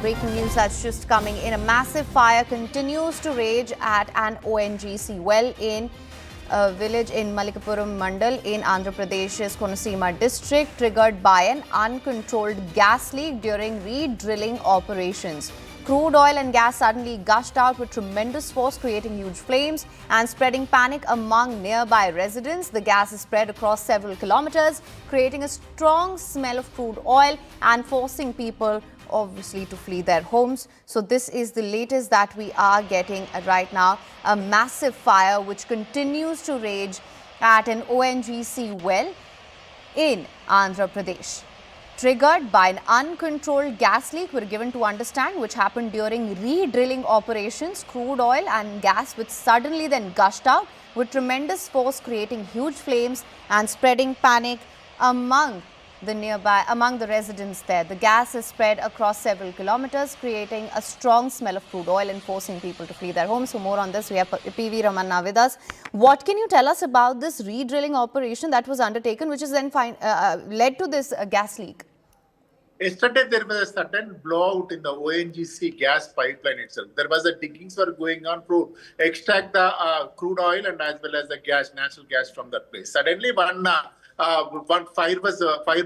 breaking news that's just coming in. A massive fire continues to rage at an ONGC well in a village in Malikapuram Mandal in Andhra Pradesh's Konaseema district, triggered by an uncontrolled gas leak during re-drilling operations. Crude oil and gas suddenly gushed out with tremendous force, creating huge flames and spreading panic among nearby residents. The gas is spread across several kilometers, creating a strong smell of crude oil and forcing people obviously to flee their homes. So this is the latest that we are getting right now. A massive fire which continues to rage at an ONGC well in Andhra Pradesh, triggered by an uncontrolled gas leak, we're given to understand, which happened during re-drilling operations. Crude oil and gas which suddenly then gushed out with tremendous force, creating huge flames and spreading panic among the residents there. The gas is spread across several kilometers, creating a strong smell of crude oil and forcing people to flee their homes. So more on this, we have PV Ramanna with us. What can you tell us about this re-drilling operation that was undertaken, which is then led to this gas leak? Yesterday, there was a sudden blowout in the ONGC gas pipeline itself. There was a diggings were going on to extract the crude oil and as well as the gas, natural gas from that place. Suddenly, one fire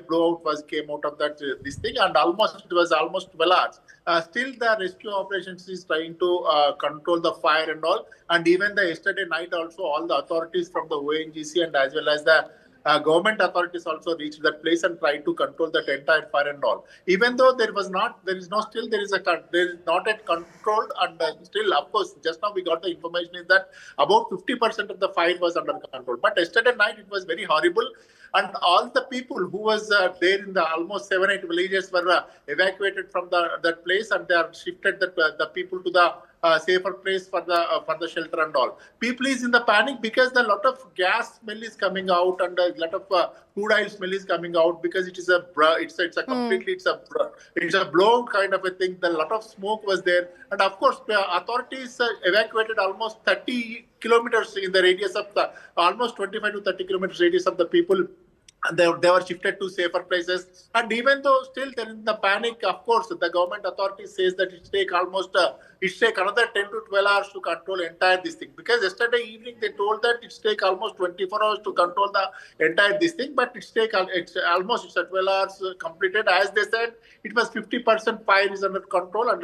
blowout came out of that this thing, and it was almost 12 hours. Still, the rescue operations is trying to control the fire and all. And even the yesterday night also, all the authorities from the ONGC and as well as the government authorities also reached that place and tried to control that entire fire and all. Even though there is not yet controlled, and still, of course, just now we got the information is that about 50% of the fire was under control. But yesterday night it was very horrible, and all the people who was there in the almost 7-8 villages were evacuated from that place, and they are shifted the people to the safer place for the shelter and all. People is in the panic because a lot of gas smell is coming out and a lot of crude oil smell is coming out because it's a blown kind of a thing. A lot of smoke was there, and of course authorities evacuated almost 30 kilometers in the radius of the almost 25 to 30 kilometers radius of the people. And they were shifted to safer places. And even though still they're in the panic, of course, the government authorities says that it take another 10 to 12 hours to control entire this thing. Because yesterday evening they told that it take almost 24 hours to control the entire this thing, but it's 12 hours completed. As they said, it was 50% fire is under control, and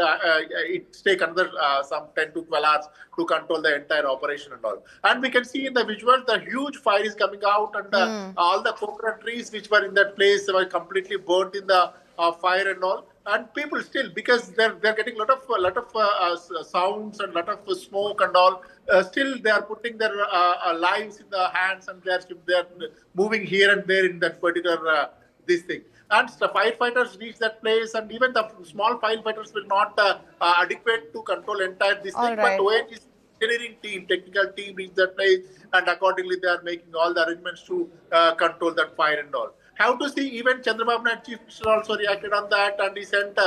it take another some 10 to 12 hours to control the entire operation and all. And we can see in the visuals the huge fire is coming out, and all the coconut trees which were in that place were completely burnt in the fire and all. And people still, because they're getting a lot of sounds and lot of smoke and all, still they are putting their lives in the hands, and they're moving here and there in that particular this thing. And the firefighters reach that place, and even the small firefighters will not adequate to control entire this thing. Right. But ONGC engineering team, technical team reach that place, and accordingly they are making all the arrangements to control that fire and all. Have to see, even Chandrababu Naidu Chief Minister also reacted on that, and he sent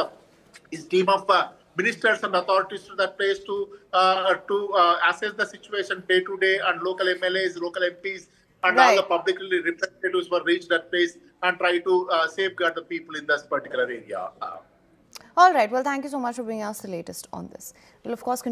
his team of ministers and authorities to that place to assess the situation day to day, and local MLAs, local MPs, and all the publicly representatives were reached that place and try to safeguard the people in this particular area. All right. Well, thank you so much for bringing us the latest on this. We'll of course